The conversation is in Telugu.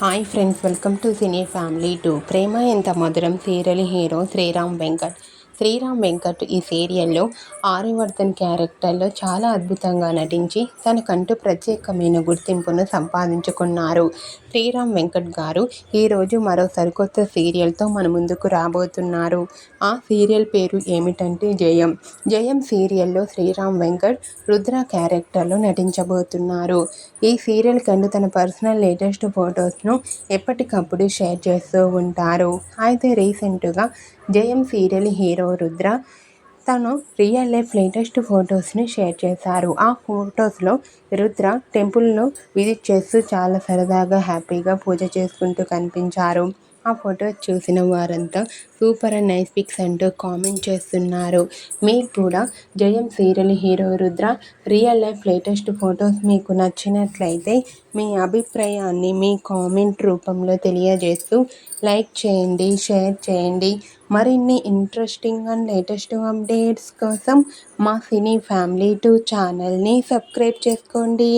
Hi friends, welcome to cine family 2. ప్రేమ ఎంత మధురం సీరియల్ హీరో శ్రీరామ్ వెంకట్. శ్రీరామ్ వెంకట్ ఈ సీరియల్లో ఆర్యవర్ధన్ క్యారెక్టర్లో చాలా అద్భుతంగా నటించి తనకంటూ ప్రత్యేకమైన గుర్తింపును సంపాదించుకున్నారు. శ్రీరామ్ వెంకట్ గారు ఈరోజు మరో సరికొత్త సీరియల్తో మన ముందుకు రాబోతున్నారు. ఆ సీరియల్ పేరు ఏమిటంటే జయం. జయం సీరియల్లో శ్రీరామ్ వెంకట్ రుద్ర క్యారెక్టర్లో నటించబోతున్నారు. ఈ సీరియల్ కంటూ తన పర్సనల్ లేటెస్ట్ ఫొటోస్ను ఎప్పటికప్పుడు షేర్ చేస్తూ ఉంటారు. అయితే రీసెంట్గా జయం సీరియల్ హీరో రుద్ర తను రియల్ లైఫ్ లేటెస్ట్ ఫొటోస్ని షేర్ చేశారు. ఆ ఫొటోస్లో రుద్ర టెంపుల్ను విజిట్ చేస్తూ చాలా సరదాగా హ్యాపీగా పూజ చేసుకుంటూ కనిపించారు. ఆ ఫొటోస్ చూసిన వారంతా సూపర్ అండ్ నైస్ పిక్స్ అంటూ కామెంట్ చేస్తున్నారు. మీకు కూడా జయం serial hero Rudra real life latest photos మీకు నచ్చినట్లయితే మీ అభిప్రాయాన్ని మీ కామెంట్ రూపంలో తెలియజేస్తూ లైక్ చేయండి, షేర్ చేయండి. మరిన్ని ఇంట్రెస్టింగ్ అండ్ లేటెస్ట్ అప్డేట్స్ కోసం మా సినీ ఫ్యామిలీ 2 ఛానల్ని సబ్స్క్రైబ్ చేసుకోండి.